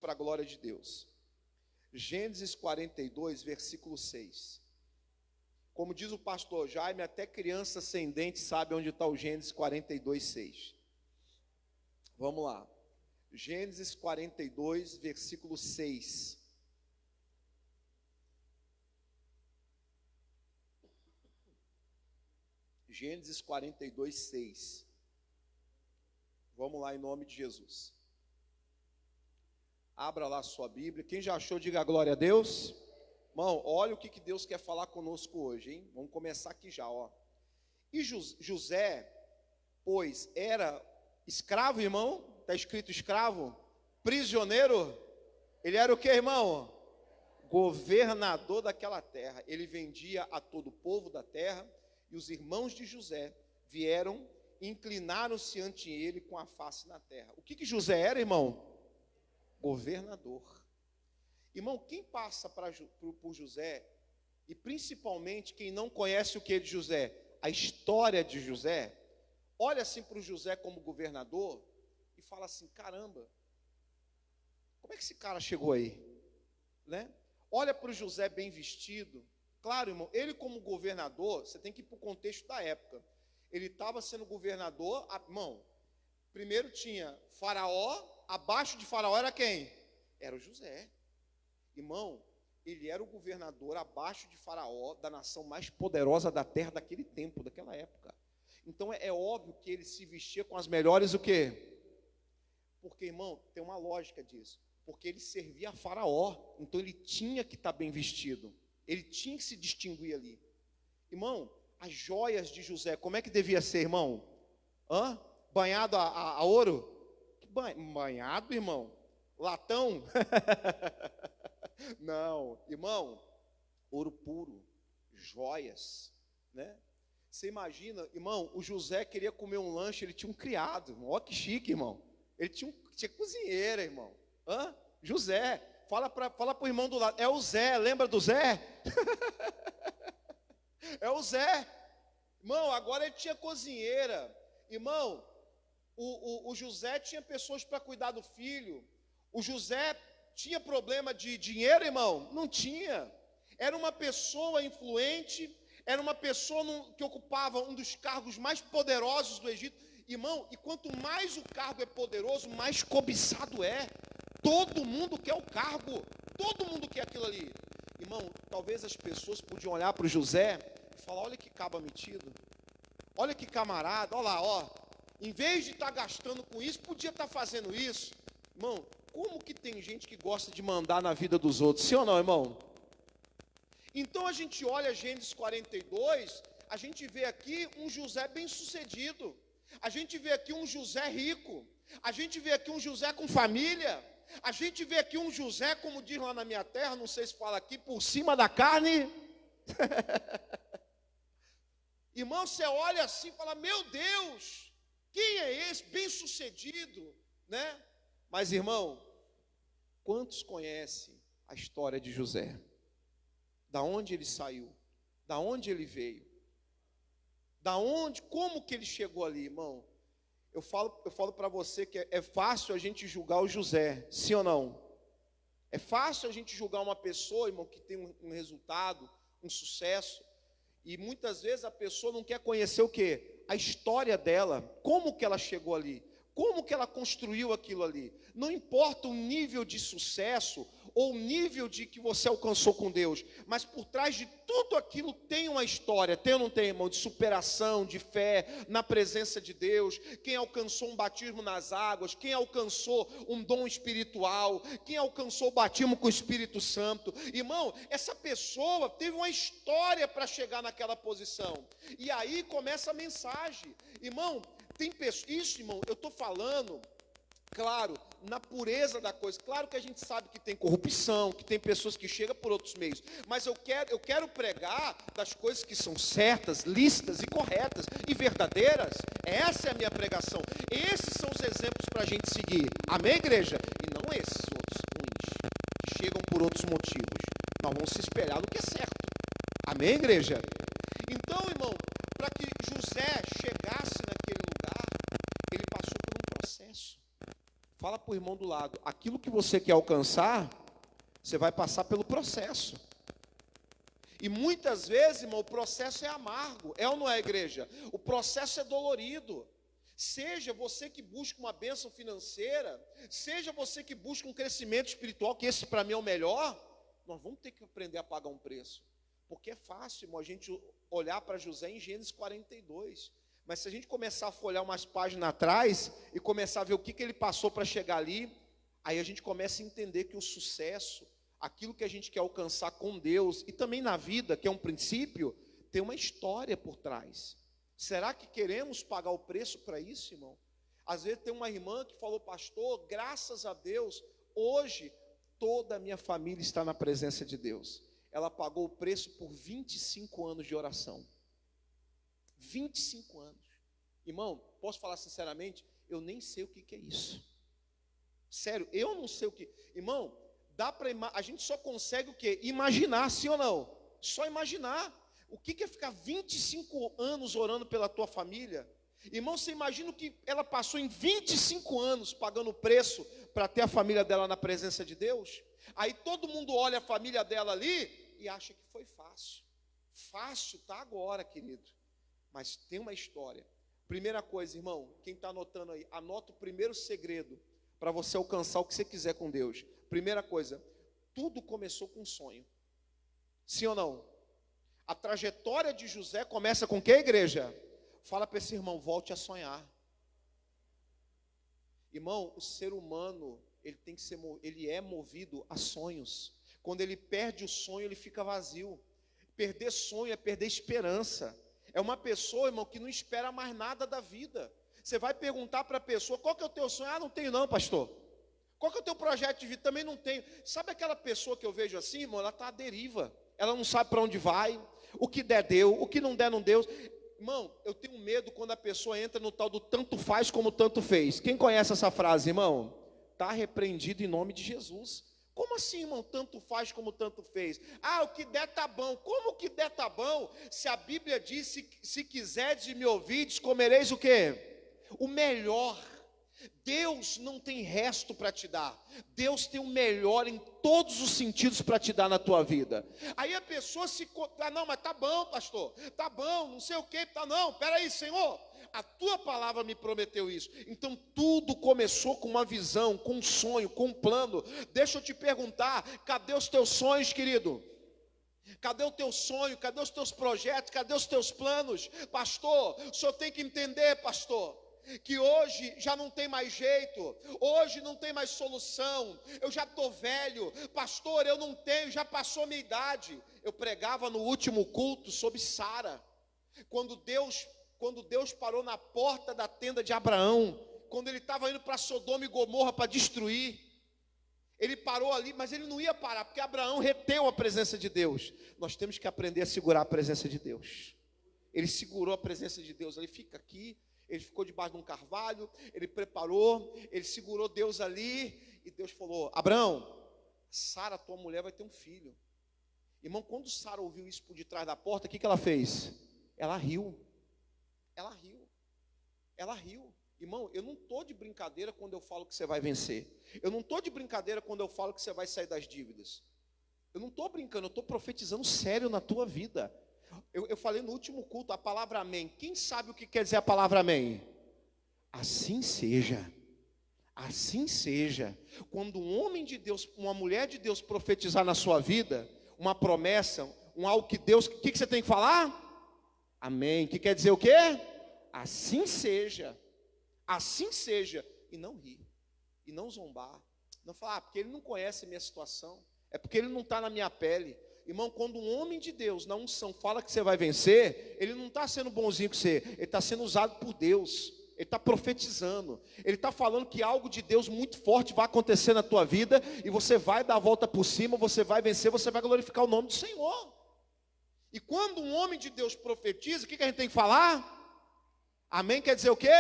para a glória de Deus. Gênesis 42, versículo 6. Como diz o pastor Jaime, até criança sem dente sabe onde está o Gênesis 42, 6. Vamos lá. Gênesis 42, versículo 6. Gênesis 42, 6. Vamos lá em nome de Jesus. Abra lá a sua Bíblia. Quem já achou, diga glória a Deus. Irmão, olha o que Deus quer falar conosco hoje, hein? Vamos começar aqui já, ó. E José, pois, era escravo, irmão? Está escrito escravo? Prisioneiro? Ele era o que, irmão? Governador daquela terra. Ele vendia a todo o povo da terra. E os irmãos de José vieram e inclinaram-se ante ele com a face na terra. O que José era, irmão? Governador. Irmão, quem passa por José, e principalmente quem não conhece o que é de José, a história de José, olha assim para o José como governador e fala assim, caramba, como é que esse cara chegou aí? Né? Olha para o José bem vestido. Claro, irmão, ele como governador, você tem que ir para o contexto da época. Ele estava sendo governador, irmão, primeiro tinha Faraó, abaixo de Faraó era quem? Era o José. Irmão, ele era o governador abaixo de Faraó, da nação mais poderosa da terra daquele tempo, daquela época. Então é óbvio que ele se vestia com as melhores o quê? Porque, irmão, tem uma lógica disso. Porque ele servia a Faraó, então ele tinha que estar bem vestido. Ele tinha que se distinguir ali. Irmão, as joias de José, como é que devia ser, irmão? Banhado a ouro? Banhado, irmão? Latão? Não, irmão, ouro puro, joias, né? Você imagina, irmão, o José queria comer um lanche, ele tinha um criado, ó que chique, irmão. Ele tinha cozinheira, irmão. José, fala para o irmão do lado, é o Zé, lembra do Zé? É o Zé. Irmão, agora ele tinha cozinheira. Irmão, o José tinha pessoas para cuidar do filho. O José tinha problema de dinheiro, irmão? Não tinha. Era uma pessoa influente, era uma pessoa que ocupava um dos cargos mais poderosos do Egito. Irmão, e quanto mais o cargo é poderoso, mais cobiçado é. Todo mundo quer o cargo, todo mundo quer aquilo ali. Irmão, talvez as pessoas podiam olhar para o José e falar, olha que caba metido, olha que camarada, olha lá, ó. Em vez de estar gastando com isso, podia estar fazendo isso. Irmão, como que tem gente que gosta de mandar na vida dos outros? Sim ou não, irmão? Então a gente olha Gênesis 42, a gente vê aqui um José bem sucedido. A gente vê aqui um José rico. A gente vê aqui um José com família. A gente vê aqui um José, como diz lá na minha terra, não sei se fala aqui, por cima da carne. Irmão, você olha assim e fala, meu Deus, quem é esse? Bem sucedido, né? Mas, irmão, quantos conhecem a história de José? Da onde ele saiu? Da onde ele veio? Da onde, como que ele chegou ali, irmão? Eu falo para você que é fácil a gente julgar o José, sim ou não? É fácil a gente julgar uma pessoa, irmão, que tem um resultado, um sucesso, e muitas vezes a pessoa não quer conhecer o quê? A história dela, como que ela chegou ali, como que ela construiu aquilo ali. Não importa o nível de sucesso ou o nível de que você alcançou com Deus, mas por trás de tudo aquilo tem uma história, tem ou não tem, irmão? De superação, de fé, na presença de Deus. Quem alcançou um batismo nas águas, quem alcançou um dom espiritual, quem alcançou o batismo com o Espírito Santo. Irmão, essa pessoa teve uma história para chegar naquela posição. E aí começa a mensagem. Irmão, tem pessoas, isso, irmão, eu estou falando, claro, na pureza da coisa. Claro que a gente sabe que tem corrupção, que tem pessoas que chegam por outros meios, mas eu quero pregar das coisas que são certas, lícitas e corretas e verdadeiras. Essa é a minha pregação. Esses são os exemplos para a gente seguir. Amém, igreja? E não esses outros ruins, que chegam por outros motivos. Nós vamos se espelhar no que é certo. Amém, igreja? Então, irmão, para que José chegasse naquele lugar, ele passou por um processo. Fala para o irmão do lado, aquilo que você quer alcançar, você vai passar pelo processo. E muitas vezes, irmão, o processo é amargo, é ou não é, igreja? O processo é dolorido. Seja você que busca uma bênção financeira, seja você que busca um crescimento espiritual, que esse para mim é o melhor, nós vamos ter que aprender a pagar um preço. Porque é fácil, irmão, a gente olhar para José em Gênesis 42. Mas se a gente começar a folhear umas páginas atrás e começar a ver o que ele passou para chegar ali, aí a gente começa a entender que o sucesso, aquilo que a gente quer alcançar com Deus, e também na vida, que é um princípio, tem uma história por trás. Será que queremos pagar o preço para isso, irmão? Às vezes tem uma irmã que falou, pastor, graças a Deus, hoje toda a minha família está na presença de Deus. Ela pagou o preço por 25 anos de oração. 25 anos. Irmão, posso falar sinceramente, eu nem sei o que é isso. Sério, eu não sei o que. Irmão, a gente só consegue o quê? Imaginar, sim ou não? Só imaginar. O que é ficar 25 anos orando pela tua família? Irmão, você imagina o que ela passou em 25 anos pagando o preço para ter a família dela na presença de Deus? Aí todo mundo olha a família dela ali e acha que foi fácil. Fácil tá agora, querido. Mas tem uma história. Primeira coisa, irmão, quem está anotando aí, anota o primeiro segredo para você alcançar o que você quiser com Deus. Primeira coisa, tudo começou com um sonho. Sim ou não? A trajetória de José começa com o que, igreja? Fala para esse irmão, volte a sonhar. Irmão, o ser humano, ele é movido a sonhos. Quando ele perde o sonho, ele fica vazio. Perder sonho é perder esperança. É uma pessoa, irmão, que não espera mais nada da vida. Você vai perguntar para a pessoa, qual que é o teu sonho? Ah, não tenho não, pastor. Qual que é o teu projeto de vida? Também não tenho. Sabe aquela pessoa que eu vejo assim, irmão? Ela está à deriva. Ela não sabe para onde vai. O que der, deu. O que não der, não deu. Irmão, eu tenho medo quando a pessoa entra no tal do tanto faz como tanto fez. Quem conhece essa frase, irmão? Está repreendido em nome de Jesus. Como assim, irmão? Tanto faz como tanto fez. Ah, o que der tá bom. Como o que der tá bom? Se a Bíblia diz, se quiserdes e me ouvides, comereis o quê? O melhor. Deus não tem resto para te dar. Deus tem o melhor em todos os sentidos para te dar na tua vida. Aí a pessoa não, mas tá bom, pastor. Tá bom, não sei o que. Tá não, peraí, Senhor. A tua palavra me prometeu isso. Então tudo começou com uma visão, com um sonho, com um plano. Deixa eu te perguntar, cadê os teus sonhos, querido? Cadê o teu sonho? Cadê os teus projetos? Cadê os teus planos? Pastor, o senhor tem que entender, pastor, que hoje já não tem mais jeito, hoje não tem mais solução, eu já estou velho, pastor, eu não tenho, já passou a minha idade. Eu pregava no último culto sobre Sara, quando Deus parou na porta da tenda de Abraão, quando ele estava indo para Sodoma e Gomorra para destruir, ele parou ali, mas ele não ia parar, porque Abraão reteu a presença de Deus. Nós temos que aprender a segurar a presença de Deus. Ele segurou a presença de Deus, ele fica aqui. Ele ficou debaixo de um carvalho, ele preparou, ele segurou Deus ali, e Deus falou, Abraão, Sara, tua mulher, vai ter um filho. Irmão, quando Sara ouviu isso por detrás da porta, o que ela fez? Ela riu. Ela riu. Ela riu. Irmão, eu não estou de brincadeira quando eu falo que você vai vencer. Eu não estou de brincadeira quando eu falo que você vai sair das dívidas. Eu não estou brincando, eu estou profetizando sério na tua vida. Eu falei no último culto a palavra amém. Quem sabe o que quer dizer a palavra amém? Assim seja. Assim seja. Quando um homem de Deus, uma mulher de Deus profetizar na sua vida, uma promessa, algo que Deus, o que você tem que falar? Amém. Que quer dizer o quê? Assim seja. Assim seja. E não rir. E não zombar. Não falar, porque ele não conhece a minha situação. É porque ele não está na minha pele. Irmão, quando um homem de Deus, na unção, fala que você vai vencer, ele não está sendo bonzinho com você, ele está sendo usado por Deus, ele está profetizando, ele está falando que algo de Deus muito forte vai acontecer na tua vida, e você vai dar a volta por cima, você vai vencer, você vai glorificar o nome do Senhor. E quando um homem de Deus profetiza, o que a gente tem que falar? Amém quer dizer o quê?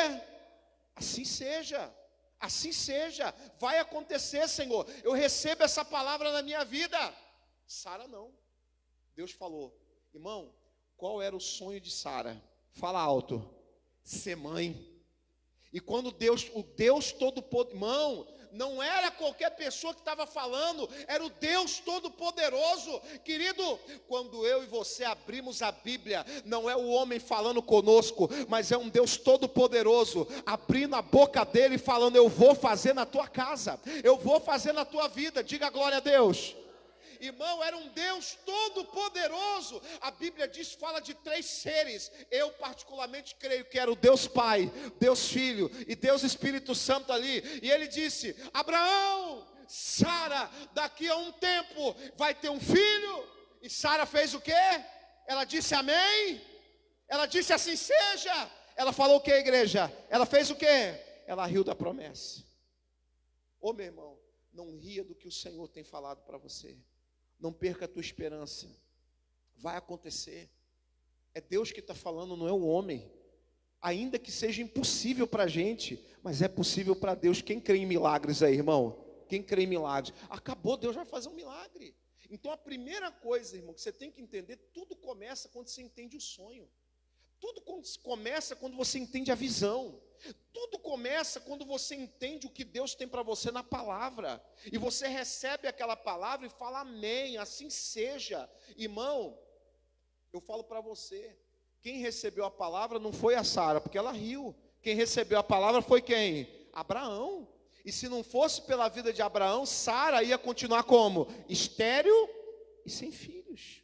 Assim seja. Assim seja, vai acontecer, Senhor, eu recebo essa palavra na minha vida. Sara não. Deus falou, irmão, qual era o sonho de Sara? Fala alto. Ser mãe. E quando o Deus todo poderoso, irmão, não era qualquer pessoa que estava falando, era o Deus Todo-Poderoso. Querido, quando eu e você abrimos a Bíblia, não é o homem falando conosco, mas é um Deus Todo-Poderoso, abrindo a boca dele e falando: eu vou fazer na tua casa, eu vou fazer na tua vida. Diga glória a Deus. Irmão, era um Deus todo-poderoso. A Bíblia diz, fala de 3 seres. Eu particularmente creio que era o Deus Pai, Deus Filho e Deus Espírito Santo ali. E ele disse: Abraão, Sara, daqui a um tempo vai ter um filho. E Sara fez o quê? Ela disse amém. Ela disse assim seja. Ela falou o quê, igreja? Ela fez o quê? Ela riu da promessa. Ô meu irmão, não ria do que o Senhor tem falado para você. Não perca a tua esperança. Vai acontecer. É Deus que está falando, não é o homem. Ainda que seja impossível para a gente, mas é possível para Deus. Quem crê em milagres aí, irmão? Quem crê em milagres? Acabou, Deus vai fazer um milagre. Então a primeira coisa, irmão, que você tem que entender, tudo começa quando você entende o sonho. Tudo começa quando você entende a visão. Tudo começa quando você entende o que Deus tem para você na palavra. E você recebe aquela palavra e fala amém, assim seja. Irmão, eu falo para você, quem recebeu a palavra não foi a Sara, porque ela riu. Quem recebeu a palavra foi quem? Abraão. E se não fosse pela vida de Abraão, Sara ia continuar como? Estéril e sem filhos.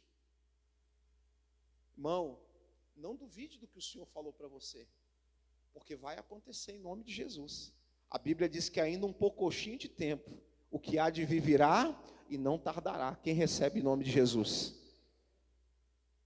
Irmão, não duvide do que o Senhor falou para você, porque vai acontecer em nome de Jesus. A Bíblia diz que ainda um pouquinho de tempo, o que há de vir virá e não tardará. Quem recebe em nome de Jesus?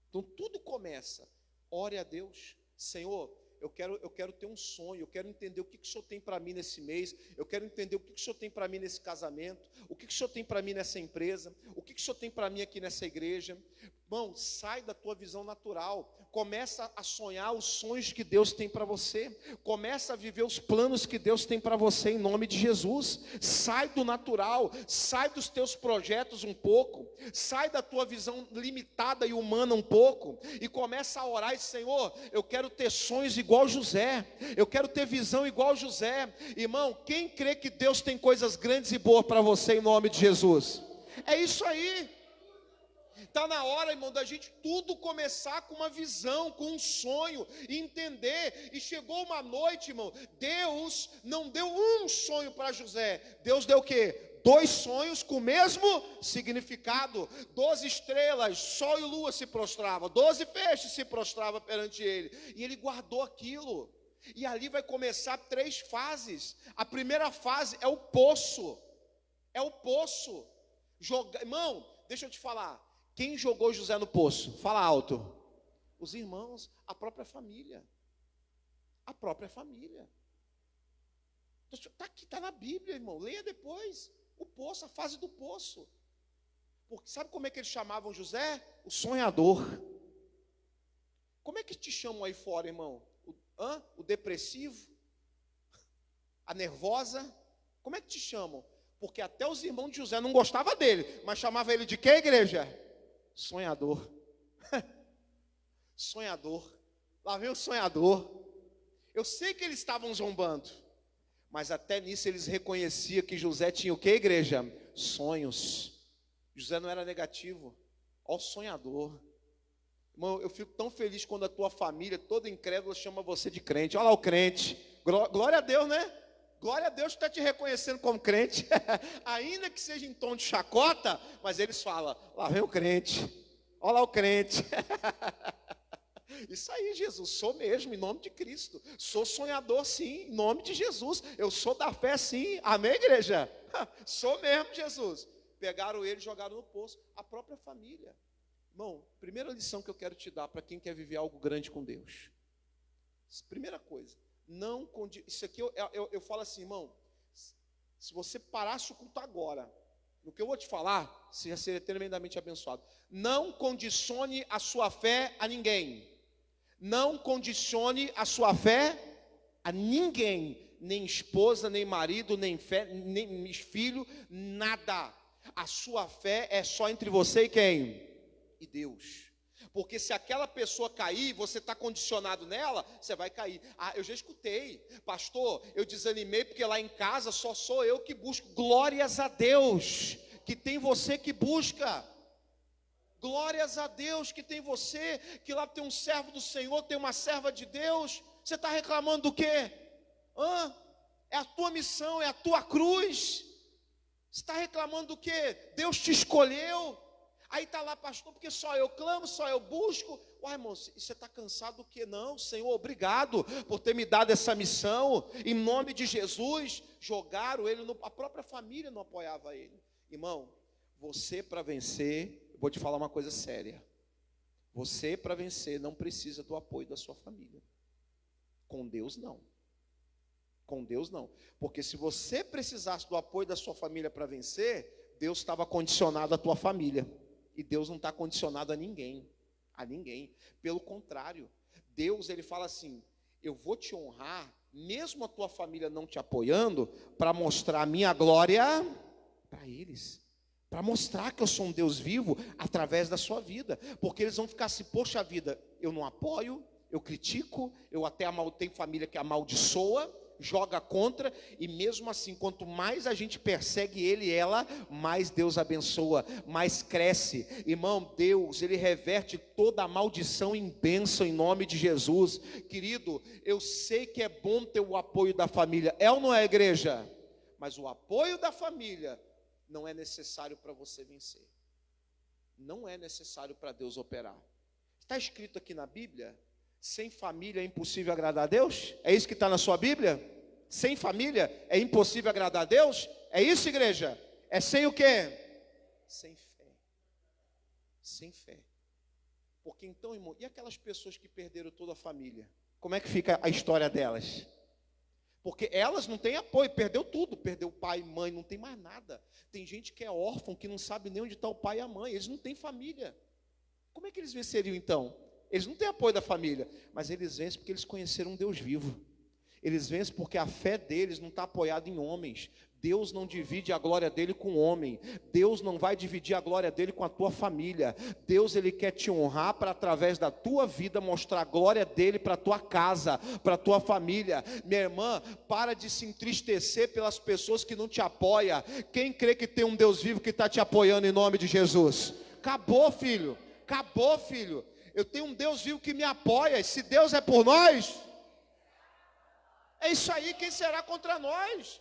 Então tudo começa. Ore a Deus. Senhor, eu quero ter um sonho, eu quero entender o que o Senhor tem para mim nesse mês, eu quero entender o que o Senhor tem para mim nesse casamento, o que o Senhor tem para mim nessa empresa, o que o Senhor tem para mim aqui nessa igreja. Irmão, sai da tua visão natural, começa a sonhar os sonhos que Deus tem para você, começa a viver os planos que Deus tem para você em nome de Jesus. Sai do natural, sai dos teus projetos um pouco, sai da tua visão limitada e humana um pouco, e começa a orar e Senhor, eu quero ter sonhos igual José, eu quero ter visão igual José. Irmão, quem crê que Deus tem coisas grandes e boas para você em nome de Jesus? É isso aí. Está na hora, irmão, da gente tudo começar com uma visão, com um sonho, e entender. E chegou uma noite, irmão, Deus não deu um sonho para José. Deus deu o quê? 2 sonhos com o mesmo significado. 12 estrelas, sol e lua se prostravam, 12 peixes se prostravam perante ele. E ele guardou aquilo. E ali vai começar 3 fases. A primeira fase é o poço. É o poço. Irmão, deixa eu te falar. Quem jogou José no poço? Fala alto. Os irmãos, a própria família. A própria família. Está aqui, está na Bíblia, irmão. Leia depois. O poço, a fase do poço. Porque sabe como é que eles chamavam José? O sonhador. Como é que te chamam aí fora, irmão? O depressivo? A nervosa? Como é que te chamam? Porque até os irmãos de José não gostavam dele, mas chamavam ele de quê, igreja? Sonhador. Sonhador. Lá vem o sonhador. Eu sei que eles estavam zombando, mas até nisso eles reconheciam que José tinha o quê, igreja? Sonhos. José não era negativo. Ó, o sonhador. Irmão, eu fico tão feliz quando a tua família toda incrédula chama você de crente. Olha lá o crente. Glória a Deus, né? Glória a Deus que está te reconhecendo como crente. Ainda que seja em tom de chacota, mas eles falam, lá vem o crente. Olha lá o crente. Isso aí, Jesus, sou mesmo, em nome de Cristo. Sou sonhador, sim, em nome de Jesus. Eu sou da fé, sim. Amém, igreja? Sou mesmo, Jesus. Pegaram ele e jogaram no poço. A própria família. Irmão, primeira lição que eu quero te dar para quem quer viver algo grande com Deus. Primeira coisa. Não, isso aqui eu falo assim, irmão, se você parasse o culto agora, no que eu vou te falar, você já seria tremendamente abençoado. Não condicione a sua fé a ninguém. Não condicione a sua fé a ninguém, nem esposa, nem marido, nem fé, nem filho, nada. A sua fé é só entre você e quem? E Deus. Porque se aquela pessoa cair, você está condicionado nela, você vai cair. Ah, eu já escutei, pastor, eu desanimei porque lá em casa só sou eu que busco. Glórias a Deus que tem você que busca. Glórias a Deus que tem você, que lá tem um servo do Senhor, tem uma serva de Deus. Você está reclamando do quê? É a tua missão, é a tua cruz. Você está reclamando do quê? Deus te escolheu. Aí está lá, pastor, porque só eu clamo, só eu busco. Uai, irmão, você está cansado do quê? Não, Senhor, obrigado por ter me dado essa missão. Em nome de Jesus, jogaram ele, a própria família não apoiava ele. Irmão, você para vencer, eu vou te falar uma coisa séria. Você para vencer não precisa do apoio da sua família. Com Deus não. Com Deus não. Porque se você precisasse do apoio da sua família para vencer, Deus estava condicionado à tua família. E Deus não está condicionado a ninguém. A ninguém. Pelo contrário, Deus, ele fala assim: eu vou te honrar, mesmo a tua família não te apoiando, para mostrar a minha glória para eles. Para mostrar que eu sou um Deus vivo através da sua vida. Porque eles vão ficar assim: poxa vida, eu não apoio, eu critico, eu até tenho família que amaldiçoa, joga contra, e mesmo assim, quanto mais a gente persegue ele e ela, mais Deus abençoa, mais cresce. Irmão, Deus, ele reverte toda a maldição em bênção em nome de Jesus. Querido, eu sei que é bom ter o apoio da família, é ou não é, igreja? Mas o apoio da família não é necessário para você vencer. Não é necessário para Deus operar. Está escrito aqui na Bíblia: sem família é impossível agradar a Deus? É isso que está na sua Bíblia? Sem família é impossível agradar a Deus? É isso, igreja? É sem o quê? Sem fé. Sem fé. Porque então, irmão, e aquelas pessoas que perderam toda a família? Como é que fica a história delas? Porque elas não têm apoio, perdeu tudo, perdeu pai, mãe, não tem mais nada. Tem gente que é órfão, que não sabe nem onde está o pai e a mãe, eles não têm família. Como é que eles venceriam então? Eles não têm apoio da família, mas eles vencem porque eles conheceram um Deus vivo. Eles vencem porque a fé deles não está apoiada em homens. Deus não divide a glória dele com o homem. Deus não vai dividir a glória dele com a tua família. Deus, ele quer te honrar para, através da tua vida, mostrar a glória dele para a tua casa, para a tua família. Minha irmã, para de se entristecer pelas pessoas que não te apoiam. Quem crê que tem um Deus vivo que está te apoiando em nome de Jesus? Acabou, filho. Acabou, filho. Eu tenho um Deus vivo que me apoia. Se Deus é por nós, é isso aí, quem será contra nós?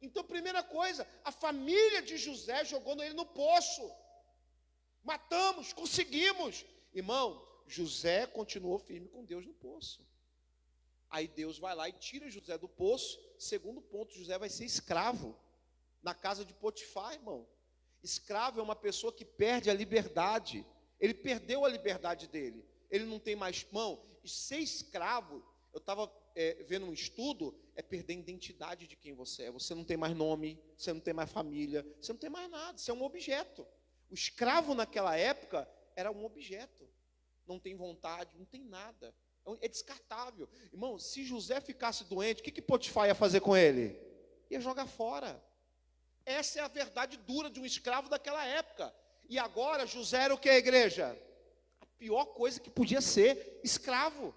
Então, primeira coisa, a família de José jogou ele no poço. Matamos, conseguimos. Irmão, José continuou firme com Deus no poço. Aí Deus vai lá e tira José do poço. Segundo ponto, José vai ser escravo na casa de Potifar, irmão. Escravo é uma pessoa que perde a liberdade. Ele perdeu a liberdade dele. Ele não tem mais mão. E ser escravo, eu estava vendo um estudo, é perder a identidade de quem você é. Você não tem mais nome, você não tem mais família, você não tem mais nada, você é um objeto. O escravo naquela época era um objeto. Não tem vontade, não tem nada. É descartável. Irmão, se José ficasse doente, o que Potifar ia fazer com ele? Ia jogar fora. Essa é a verdade dura de um escravo daquela época. E agora José era o que, igreja? A pior coisa que podia ser, escravo.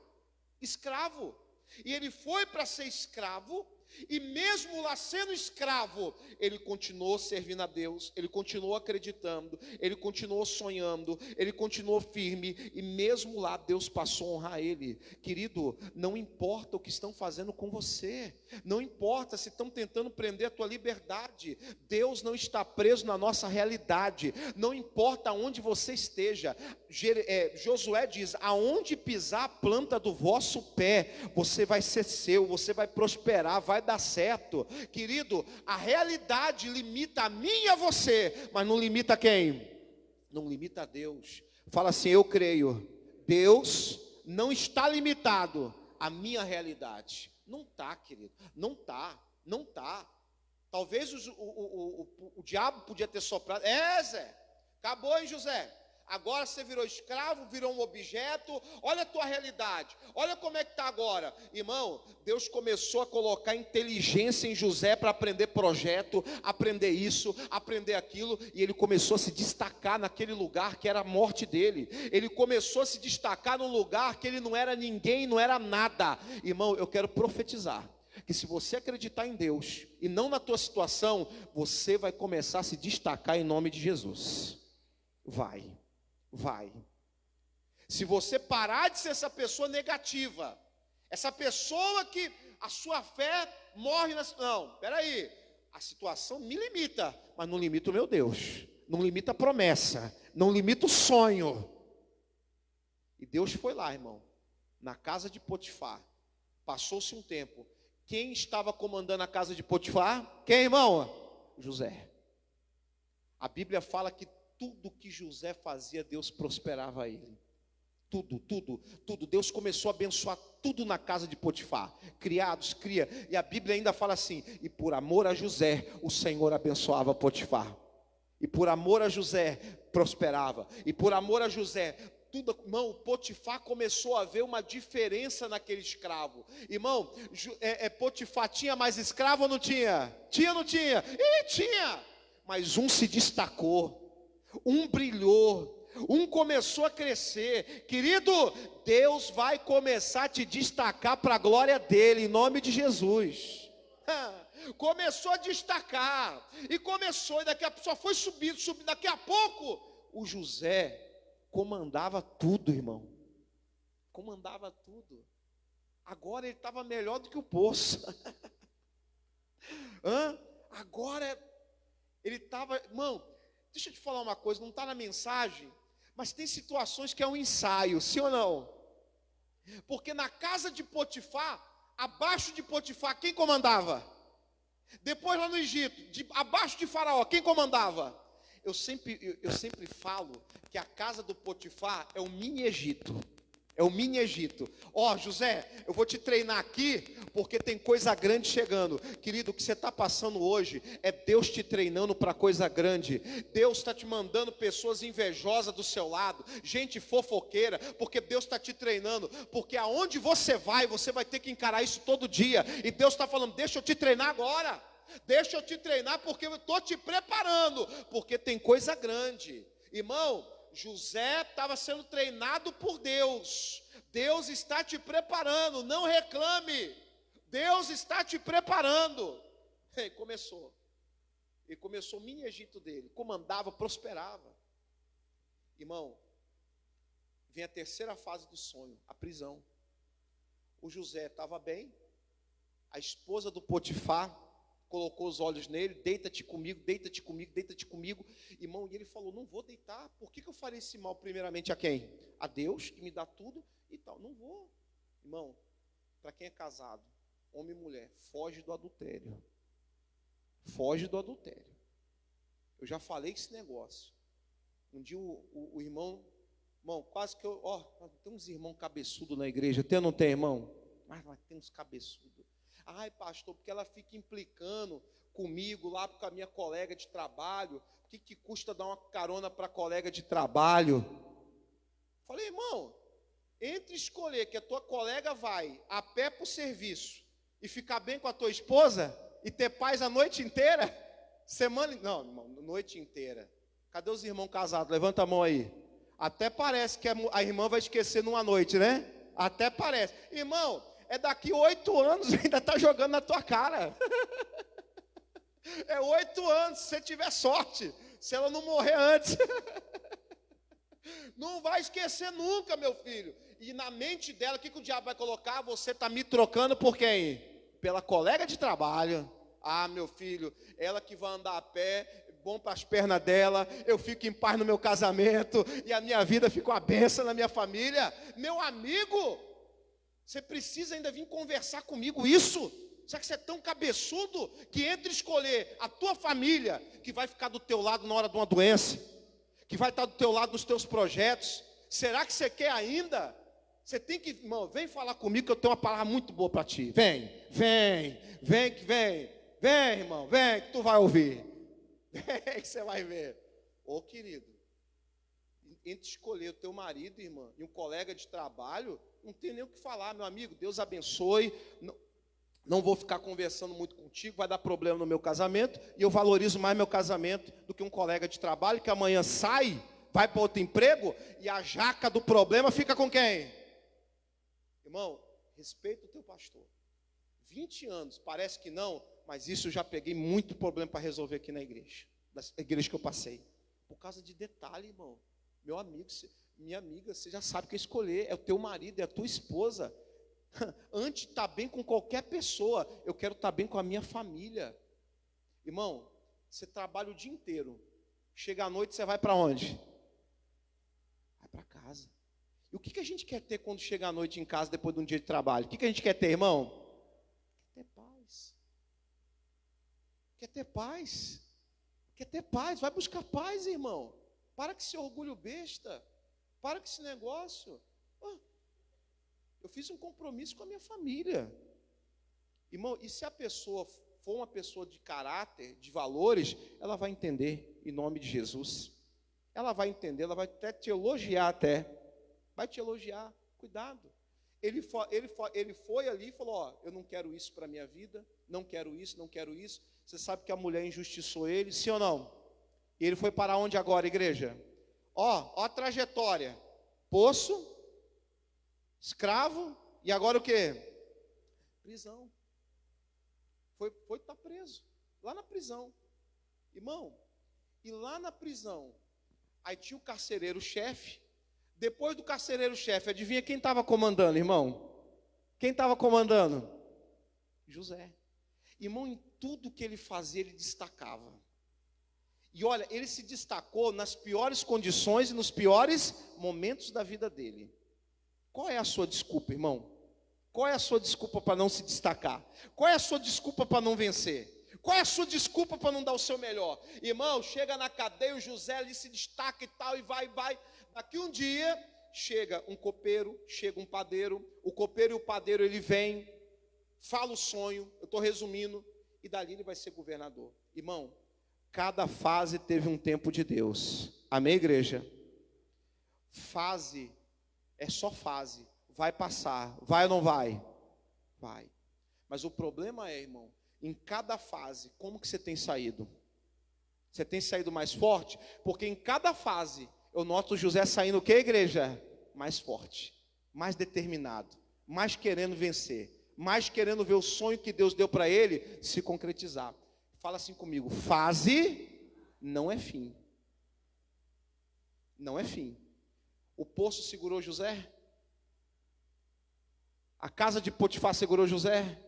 Escravo. E ele foi para ser escravo, e mesmo lá sendo escravo, ele continuou servindo a Deus, ele continuou acreditando, ele continuou sonhando, ele continuou firme, e mesmo lá Deus passou a honrar ele. Querido, não importa o que estão fazendo com você, não importa se estão tentando prender a tua liberdade, Deus não está preso na nossa realidade, não importa onde você esteja. Josué diz: aonde pisar a planta do vosso pé, você vai ser seu, você vai prosperar, vai dar certo. Querido, a realidade limita a mim e a você, mas não limita quem? Não limita a Deus. Fala assim: eu creio, Deus não está limitado à minha realidade. Não está, querido, não está, não está. Talvez o diabo podia ter soprado: Zé, acabou, hein, José? Agora você virou escravo, virou um objeto. Olha a tua realidade. Olha como é que está agora. Irmão, Deus começou a colocar inteligência em José para aprender projeto, aprender isso, aprender aquilo. E ele começou a se destacar naquele lugar que era a morte dele. Ele começou a se destacar num lugar que ele não era ninguém, não era nada. Irmão, eu quero profetizar que se você acreditar em Deus e não na tua situação, você vai começar a se destacar em nome de Jesus. Vai. Se você parar de ser essa pessoa negativa, essa pessoa que a sua fé morre não, peraí, a situação me limita, mas não limita o meu Deus, não limita a promessa, não limita o sonho. E Deus foi lá, irmão, na casa de Potifar. Passou-se um tempo. Quem estava comandando a casa de Potifar? Quem, irmão? José. A Bíblia fala que tudo que José fazia, Deus prosperava ele. Tudo. Deus começou a abençoar tudo na casa de Potifar. Criados, cria. E a Bíblia ainda fala assim: e por amor a José, o Senhor abençoava Potifar. E por amor a José, prosperava. E por amor a José, tudo, irmão, Potifar começou a ver uma diferença naquele escravo. Irmão, Potifar tinha mais escravo ou não tinha? Tinha ou não tinha? Tinha. Mas um se destacou. Um brilhou, um começou a crescer. Querido, Deus vai começar a te destacar para a glória dele, em nome de Jesus. Começou a destacar, e daqui a pouco só foi subindo, daqui a pouco, o José comandava tudo, irmão, comandava tudo. Agora ele estava melhor do que o poço. Agora ele estava, irmão. Deixa eu te falar uma coisa, não está na mensagem, mas tem situações que é um ensaio, sim ou não? Porque na casa de Potifar, abaixo de Potifar, quem comandava? Depois lá no Egito, abaixo de Faraó, quem comandava? Eu sempre falo que a casa do Potifar é o mini Egito. É o mini Egito. José, eu vou te treinar aqui, porque tem coisa grande chegando. Querido, o que você está passando hoje é Deus te treinando para coisa grande. Deus está te mandando pessoas invejosas do seu lado, gente fofoqueira, porque Deus está te treinando. Porque aonde você vai ter que encarar isso todo dia. E Deus está falando: deixa eu te treinar agora. Deixa eu te treinar, porque eu estou te preparando. Porque tem coisa grande. Irmão, José estava sendo treinado por Deus. Deus está te preparando, não reclame. Deus está te preparando. Ele começou o mini Egito dele, comandava, prosperava. Irmão, vem a terceira fase do sonho, a prisão. O José estava bem, a esposa do Potifar colocou os olhos nele: deita-te comigo, deita-te comigo, deita-te comigo. Irmão, e ele falou: não vou deitar. Por que eu farei esse mal primeiramente a quem? A Deus, que me dá tudo e tal. Não vou. Irmão, para quem é casado, homem e mulher, foge do adultério. Foge do adultério. Eu já falei esse negócio. Um dia o irmão, quase que tem uns irmãos cabeçudos na igreja. Tem ou não tem, irmão? Mas tem uns cabeçudos. Ai, pastor, porque ela fica implicando comigo lá com a minha colega de trabalho. O que custa dar uma carona para a colega de trabalho? Falei: irmão, entre escolher que a tua colega vai a pé para o serviço e ficar bem com a tua esposa e ter paz a noite inteira, não, irmão, noite inteira. Cadê os irmãos casados? Levanta a mão aí. Até parece que a irmã vai esquecer numa noite, né? Até parece. Irmão, daqui 8 anos ainda está jogando na tua cara. É 8 anos, se você tiver sorte, se ela não morrer antes. Não vai esquecer nunca, meu filho. E na mente dela, o que o diabo vai colocar? Você está me trocando por quem? Pela colega de trabalho. Ah, meu filho, ela que vai andar a pé, bom para as pernas dela, eu fico em paz no meu casamento, e a minha vida fica uma bênção na minha família. Meu amigo, você precisa ainda vir conversar comigo isso? Será que você é tão cabeçudo que entre escolher a tua família, que vai ficar do teu lado na hora de uma doença, que vai estar do teu lado nos teus projetos, será que você quer ainda? Você tem que, irmão, vem falar comigo que eu tenho uma palavra muito boa para ti. Vem, irmão, vem que tu vai ouvir. Vem que você vai ver. Ô querido, Entre escolher o teu marido, irmã, e um colega de trabalho, não tem nem o que falar, meu amigo, Deus abençoe, não vou ficar conversando muito contigo, vai dar problema no meu casamento, e eu valorizo mais meu casamento do que um colega de trabalho que amanhã sai, vai para outro emprego, e a jaca do problema fica com quem? Irmão, respeita o teu pastor. 20 anos, parece que não, mas isso eu já peguei muito problema para resolver aqui na igreja, das igrejas que eu passei, por causa de detalhe, irmão. Meu amigo, minha amiga, você já sabe o que escolher, é o teu marido, é a tua esposa. Antes de estar bem com qualquer pessoa, eu quero estar bem com a minha família. Irmão, você trabalha o dia inteiro, chega à noite, você vai para onde? Vai para casa. E o que a gente quer ter quando chega à noite em casa, depois de um dia de trabalho? O que a gente quer ter, irmão? Quer ter paz. Quer ter paz. Quer ter paz, vai buscar paz, irmão. Para com esse orgulho besta. Para com esse negócio. Eu fiz um compromisso com a minha família. Irmão, e se a pessoa for uma pessoa de caráter, de valores, ela vai entender, em nome de Jesus. Ela vai entender, ela vai até te elogiar até. Vai te elogiar, cuidado. Ele foi ali e falou, ó, eu não quero isso para a minha vida, não quero isso, não quero isso. Você sabe que a mulher injustiçou ele, sim ou não? E ele foi para onde agora, igreja? Ó a trajetória. Poço, escravo, e agora o quê? Prisão. Foi estar preso, lá na prisão. Irmão, e lá na prisão, aí tinha o carcereiro-chefe. Depois do carcereiro-chefe, adivinha quem estava comandando, irmão? Quem estava comandando? José. Irmão, em tudo que ele fazia, ele destacava. E olha, ele se destacou nas piores condições e nos piores momentos da vida dele. Qual é a sua desculpa, irmão? Qual é a sua desculpa para não se destacar? Qual é a sua desculpa para não vencer? Qual é a sua desculpa para não dar o seu melhor? Irmão, chega na cadeia, o José ali se destaca e tal, e vai. Daqui um dia, chega um copeiro, chega um padeiro. O copeiro e o padeiro, ele vem, fala o sonho, eu estou resumindo, e dali ele vai ser governador. Irmão, cada fase teve um tempo de Deus. Amém, igreja? Fase é só fase. Vai passar. Vai ou não vai? Vai. Mas o problema é, irmão, em cada fase, como que você tem saído? Você tem saído mais forte? Porque em cada fase, eu noto José saindo o que, igreja? Mais forte, mais determinado, mais querendo vencer, mais querendo ver o sonho que Deus deu para ele se concretizar. Fala assim comigo, fase não é fim. Não é fim. O poço segurou José? A casa de Potifar segurou José?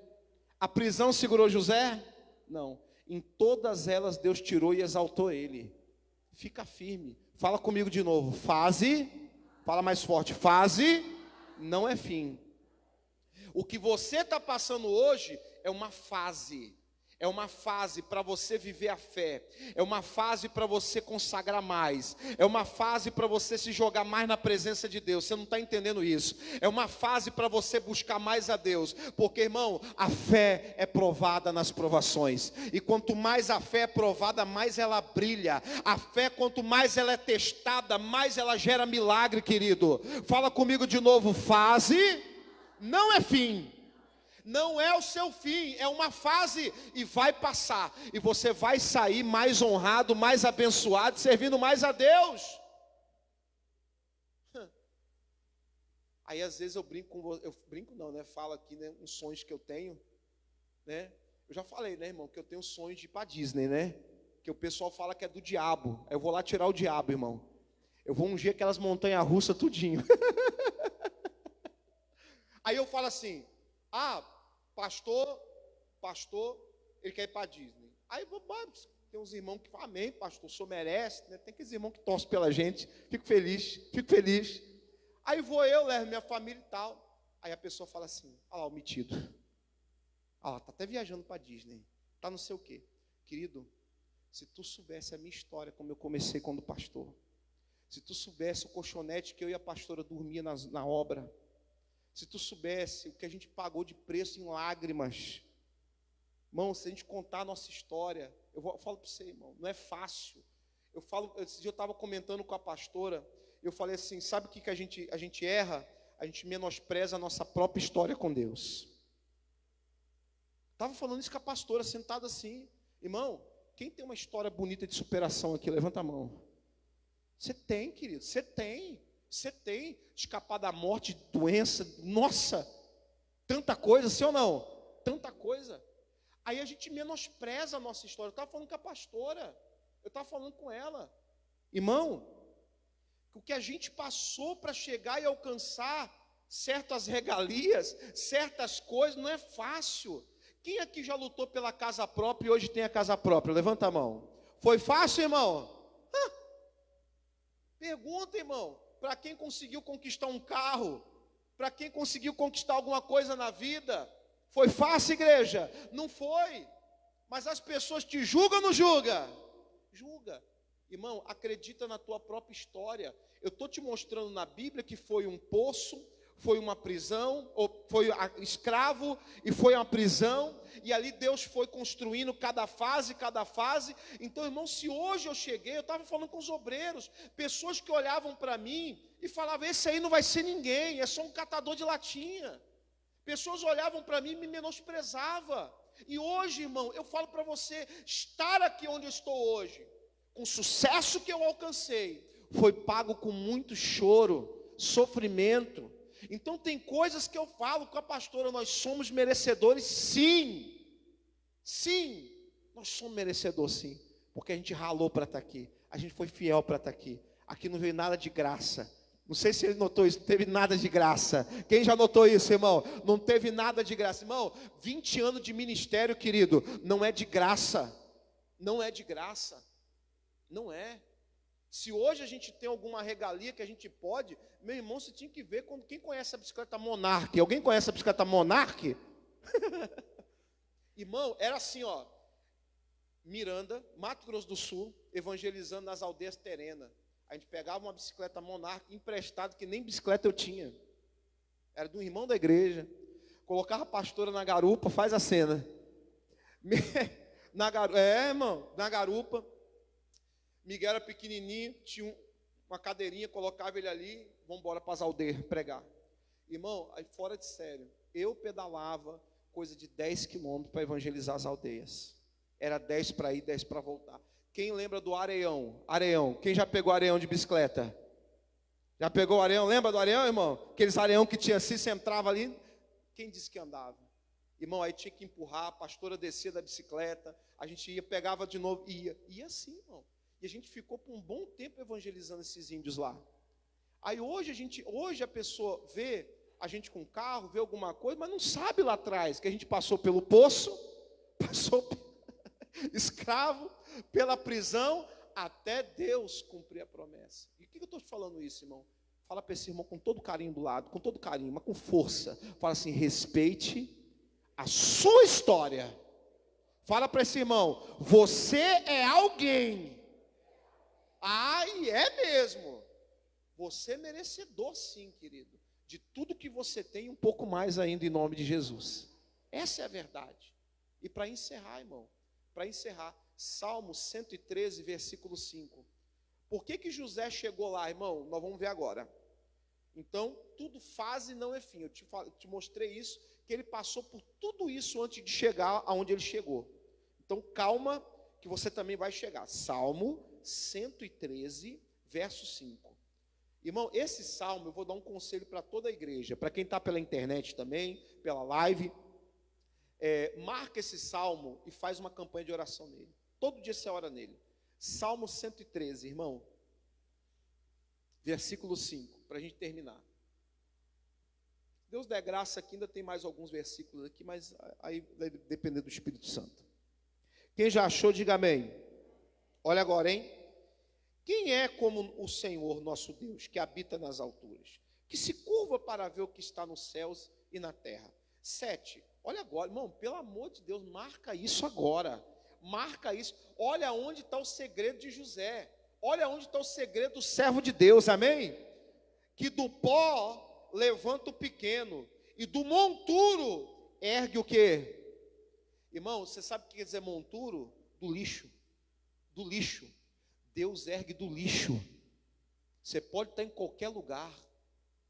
A prisão segurou José? Não. Em todas elas Deus tirou e exaltou ele. Fica firme. Fala comigo de novo. Fase, fala mais forte. Fase não é fim. O que você está passando hoje é uma fase. É uma fase para você viver a fé. É uma fase para você consagrar mais. É uma fase para você se jogar mais na presença de Deus. Você não está entendendo isso. É uma fase para você buscar mais a Deus. Porque, irmão, a fé é provada nas provações. E quanto mais a fé é provada, mais ela brilha. A fé, quanto mais ela é testada, mais ela gera milagre, querido. Fala comigo de novo. Fase não é fim. Não é o seu fim, é uma fase e vai passar. E você vai sair mais honrado, mais abençoado, servindo mais a Deus. Aí às vezes eu brinco com você, falo aqui, né, uns sonhos que eu tenho, né? Eu já falei, né, irmão, que eu tenho sonhos de ir para Disney, né? Que o pessoal fala que é do diabo. Aí eu vou lá tirar o diabo, irmão. Eu vou ungir aquelas montanhas russas tudinho. Aí eu falo assim: pastor, ele quer ir para Disney. Aí tem uns irmãos que falam, amém, pastor, o senhor merece, né? Tem aqueles irmãos que torcem pela gente, fico feliz. Aí vou eu, levo minha família e tal. Aí a pessoa fala assim, olha lá o metido. Olha lá, tá até viajando para Disney, tá não sei o quê. Querido, se tu soubesse a minha história, como eu comecei quando pastor, se tu soubesse o colchonete que eu e a pastora dormia na obra, se tu soubesse o que a gente pagou de preço em lágrimas, irmão, se a gente contar a nossa história, eu falo para você, irmão, não é fácil. Esse dia eu estava comentando com a pastora, eu falei assim, sabe o que a gente erra? A gente menospreza a nossa própria história com Deus. Estava falando isso com a pastora, sentada assim. Irmão, quem tem uma história bonita de superação aqui? Levanta a mão. Você tem, querido, você tem. Você tem. Escapar da morte, doença, nossa, tanta coisa, sim ou não? Tanta coisa. Aí a gente menospreza a nossa história. Eu estava falando com a pastora, eu estava falando com ela. Irmão, o que a gente passou para chegar e alcançar certas regalias, certas coisas, não é fácil. Quem aqui já lutou pela casa própria e hoje tem a casa própria? Levanta a mão. Foi fácil, irmão? Pergunta, irmão, para quem conseguiu conquistar um carro, para quem conseguiu conquistar alguma coisa na vida, foi fácil, igreja? Não foi. Mas as pessoas te julgam ou não julgam? Julga. Irmão, acredita na tua própria história. Eu estou te mostrando na Bíblia que foi um poço, foi uma prisão, ou foi escravo e foi uma prisão, e ali Deus foi construindo cada fase. Então, irmão, se hoje eu cheguei, eu estava falando com os obreiros, pessoas que olhavam para mim e falavam, esse aí não vai ser ninguém, é só um catador de latinha. Pessoas olhavam para mim e me menosprezavam. E hoje, irmão, eu falo para você, estar aqui onde eu estou hoje, com o sucesso que eu alcancei, foi pago com muito choro, sofrimento. Então tem coisas que eu falo com a pastora, nós somos merecedores, sim, nós somos merecedores, sim, porque a gente ralou para estar aqui, a gente foi fiel para estar aqui. Aqui não veio nada de graça. Não sei se ele notou isso, não teve nada de graça. Quem já notou isso, irmão? Não teve nada de graça. Irmão, 20 anos de ministério, querido, não é de graça. Não é de graça. Não é. Se hoje a gente tem alguma regalia que a gente pode, meu irmão, você tinha que ver quando quem conhece a bicicleta Monarch. Alguém conhece a bicicleta Monarch? Irmão, era assim, ó. Miranda, Mato Grosso do Sul, evangelizando nas aldeias terenas. A gente pegava uma bicicleta Monarch emprestada, que nem bicicleta eu tinha. Era do irmão da igreja. Colocava a pastora na garupa, faz a cena. Irmão, na garupa. Miguel era pequenininho, tinha uma cadeirinha, colocava ele ali, vamos embora para as aldeias pregar. Irmão, aí fora de sério, eu pedalava coisa de 10 quilômetros para evangelizar as aldeias. Era 10 para ir, 10 para voltar. Quem lembra do Areião? Areião, quem já pegou Areião de bicicleta? Já pegou o Areião? Lembra do Areião, irmão? Aqueles Areião que tinha assim, você entrava ali. Quem disse que andava? Irmão, aí tinha que empurrar, a pastora descia da bicicleta, a gente ia, pegava de novo, ia assim, irmão. E a gente ficou por um bom tempo evangelizando esses índios lá. Aí hoje a pessoa vê a gente com carro, vê alguma coisa, mas não sabe lá atrás que a gente passou pelo poço, passou escravo, pela prisão, até Deus cumprir a promessa. E o que eu estou te falando isso, irmão? Fala para esse irmão com todo carinho do lado, com todo carinho, mas com força. Fala assim, respeite a sua história. Fala para esse irmão, você é alguém. E é mesmo. Você é merecedor, sim, querido, de tudo que você tem, um pouco mais ainda, em nome de Jesus. Essa é a verdade. E para encerrar, irmão, Salmo 113, versículo 5. Por que José chegou lá, irmão? Nós vamos ver agora. Então, tudo fase não é fim. Eu te mostrei isso, que ele passou por tudo isso antes de chegar aonde ele chegou. Então, calma, que você também vai chegar. Salmo 113, verso 5. Irmão, esse salmo, eu vou dar um conselho para toda a igreja, para quem está pela internet também, pela live. Marca esse salmo e faz uma campanha de oração nele. Todo dia você ora nele. Salmo 113, irmão. Versículo 5, para a gente terminar. Deus der graça aqui, ainda tem mais alguns versículos aqui, mas aí vai depender do Espírito Santo. Quem já achou, diga amém. Olha agora, hein? Quem é como o Senhor nosso Deus, que habita nas alturas, que se curva para ver o que está nos céus e na terra? 7. Olha agora, irmão, pelo amor de Deus, marca isso agora. Marca isso. Olha onde está o segredo de José. Olha onde está o segredo do servo de Deus, amém? Que do pó levanta o pequeno, e do monturo ergue o quê? Irmão, você sabe o que quer dizer monturo? Do lixo. Do lixo. Deus ergue do lixo. Você pode estar em qualquer lugar.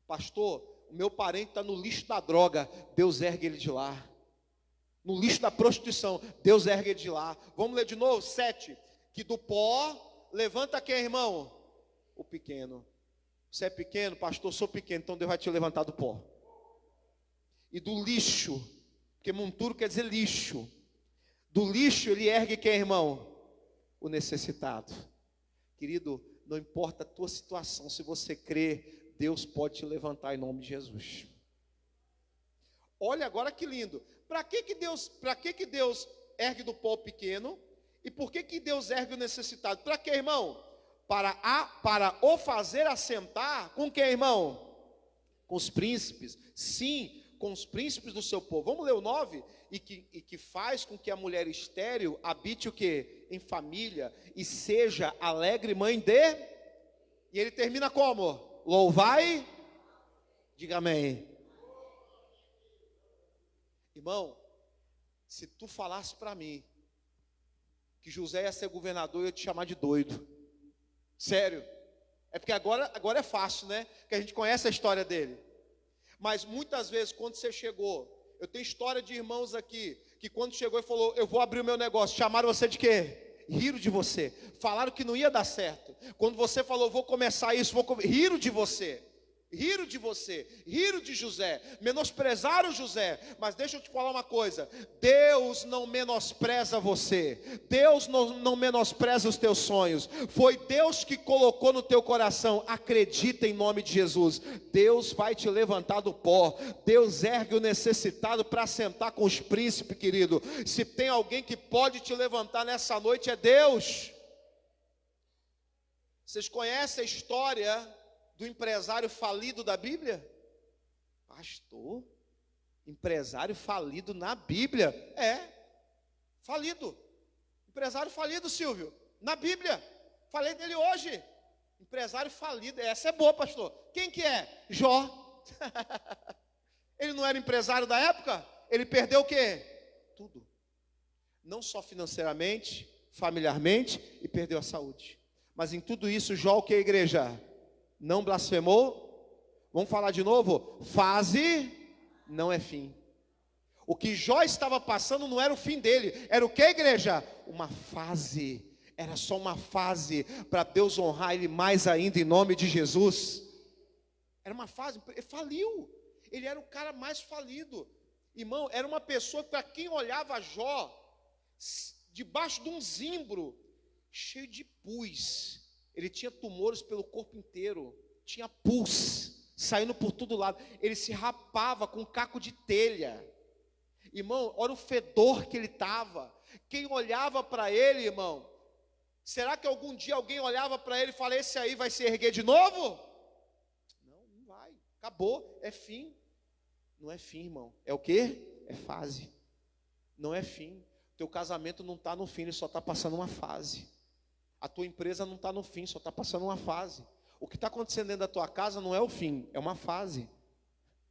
Pastor, o meu parente está no lixo da droga, Deus ergue ele de lá. No lixo da prostituição, Deus ergue ele de lá. Vamos ler de novo? 7. Que do pó levanta quem, irmão? O pequeno. Você é pequeno? Pastor, sou pequeno, então Deus vai te levantar do pó. E do lixo, porque monturo quer dizer lixo. Do lixo ele ergue quem, irmão? O necessitado. Querido, não importa a tua situação, se você crê, Deus pode te levantar em nome de Jesus. Olha agora que lindo. Para que Deus ergue do pó o pequeno? E por que Deus ergue o necessitado? Para quê, irmão? Para o fazer assentar com quem, irmão? Com os príncipes. Sim, com os príncipes do seu povo. Vamos ler o 9? E que faz com que a mulher estéril habite o quê? Em família, e seja alegre mãe de... E ele termina como? Louvai, diga amém. Irmão, se tu falasse para mim que José ia ser governador, eu ia te chamar de doido. Sério. É porque agora é fácil, né? Que a gente conhece a história dele. Mas muitas vezes, quando você chegou, eu tenho história de irmãos aqui, que quando chegou e falou, eu vou abrir o meu negócio, chamaram você de quê? Riram de você. Falaram que não ia dar certo. Quando você falou, vou começar isso, riram de você. Riram de você, riram de José, menosprezaram José. Mas deixa eu te falar uma coisa: Deus não menospreza você, Deus não menospreza os teus sonhos. Foi Deus que colocou no teu coração. Acredita em nome de Jesus. Deus vai te levantar do pó. Deus ergue o necessitado para sentar com os príncipes, querido. Se tem alguém que pode te levantar nessa noite, é Deus. Vocês conhecem a história do empresário falido da Bíblia? Pastor, empresário falido na Bíblia? É, falido. Empresário falido, Silvio, na Bíblia. Falei dele hoje. Empresário falido, essa é boa, pastor. Quem que é? Jó. Ele não era empresário da época? Ele perdeu o quê? Tudo. Não só financeiramente, familiarmente, e perdeu a saúde. Mas em tudo isso, Jó, o que, igreja? Não blasfemou? Vamos falar de novo? Fase não é fim. O que Jó estava passando não era o fim dele. Era o que, igreja? Uma fase. Era só uma fase para Deus honrar ele mais ainda em nome de Jesus. Era uma fase. Ele faliu. Ele era o cara mais falido. Irmão, era uma pessoa para quem olhava Jó debaixo de um zimbro cheio de pus. Ele tinha tumores pelo corpo inteiro, tinha pus saindo por todo lado. Ele se rapava com um caco de telha. Irmão, olha o fedor que ele estava. Quem olhava para ele, irmão, será que algum dia alguém olhava para ele e falava, esse aí vai se erguer de novo? Não, não vai. Acabou, é fim. Não é fim, irmão. É o quê? É fase. Não é fim. Teu casamento não está no fim, ele só está passando uma fase. A tua empresa não está no fim, só está passando uma fase. O que está acontecendo dentro da tua casa não é o fim, é uma fase.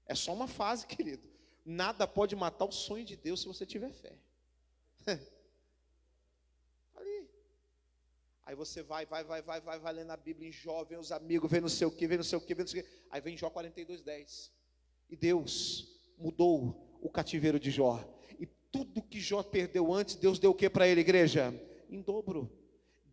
É só uma fase, querido. Nada pode matar o sonho de Deus se você tiver fé. Ali. Aí você vai lendo a Bíblia em Jó, vem os amigos, vem não sei o que, vem não sei o que, vem não sei o que. Aí vem Jó 42:10. E Deus mudou o cativeiro de Jó. E tudo que Jó perdeu antes, Deus deu o que para ele, igreja? Em dobro.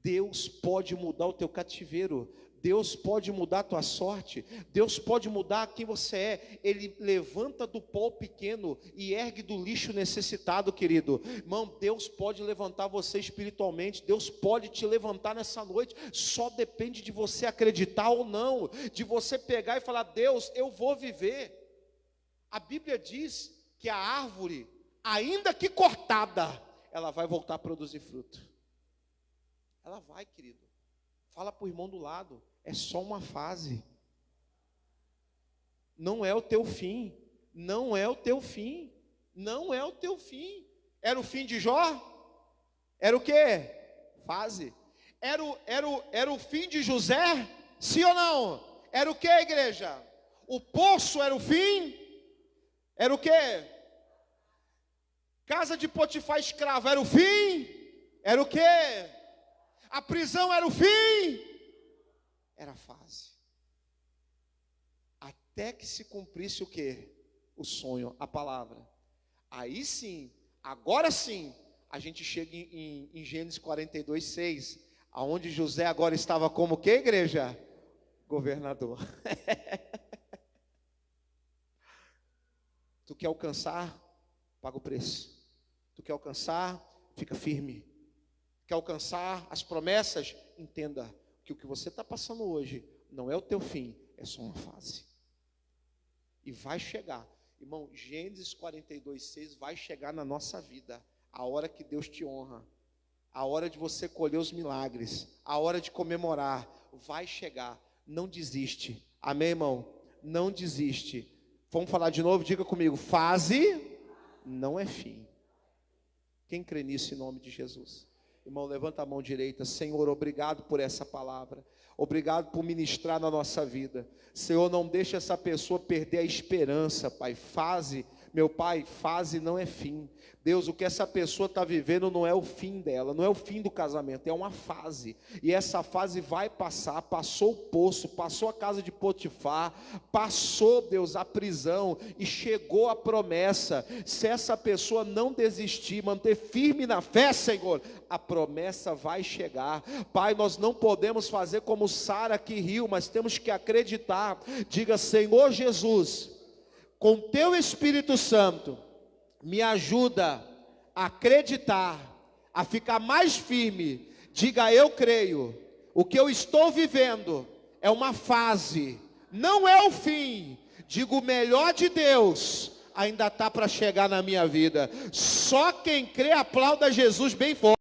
Deus pode mudar o teu cativeiro, Deus pode mudar a tua sorte, Deus pode mudar quem você é. Ele levanta do pó pequeno e ergue do lixo necessitado, querido. Irmão, Deus pode levantar você espiritualmente, Deus pode te levantar nessa noite. Só depende de você acreditar ou não, de você pegar e falar, Deus, eu vou viver. A Bíblia diz que a árvore, ainda que cortada, ela vai voltar a produzir fruto. Ela vai, querido. Fala para o irmão do lado. É só uma fase. Não é o teu fim. Não é o teu fim. Não é o teu fim. Era o fim de Jó? Era o quê? Fase. Era o fim de José? Sim ou não? Era o quê, igreja? O poço era o fim? Era o quê? Casa de Potifar escravo era o fim? Era o quê? A prisão era o fim? Era a fase. até que se cumprisse o quê? O sonho, a palavra. Aí sim, agora sim, a gente chega em Gênesis 42:6, aonde José agora estava como que, igreja? Governador. Tu quer alcançar? Paga o preço. Tu quer alcançar? Fica firme. Quer alcançar as promessas? Entenda que o que você está passando hoje não é o teu fim, é só uma fase. E vai chegar. Irmão, Gênesis 42:6 vai chegar na nossa vida. A hora que Deus te honra. A hora de você colher os milagres. A hora de comemorar. Vai chegar. Não desiste. Amém, irmão? Não desiste. Vamos falar de novo? Diga comigo. Fase não é fim. Quem crê nisso em nome de Jesus? Irmão, levanta a mão direita. Senhor, obrigado por essa palavra. Obrigado por ministrar na nossa vida. Senhor, não deixe essa pessoa perder a esperança, Pai. Fase, meu Pai, fase não é fim. Deus, o que essa pessoa está vivendo não é o fim dela, não é o fim do casamento, é uma fase. E essa fase vai passar. Passou o poço, passou a casa de Potifar, passou, Deus, a prisão e chegou a promessa. Se essa pessoa não desistir, manter firme na fé, Senhor, a promessa vai chegar. Pai, nós não podemos fazer como Sara que riu, mas temos que acreditar. Diga, Senhor Jesus, com teu Espírito Santo, me ajuda a acreditar, a ficar mais firme. Diga, eu creio, o que eu estou vivendo é uma fase, não é o fim. Digo, o melhor de Deus ainda está para chegar na minha vida. Só quem crê aplauda Jesus bem forte.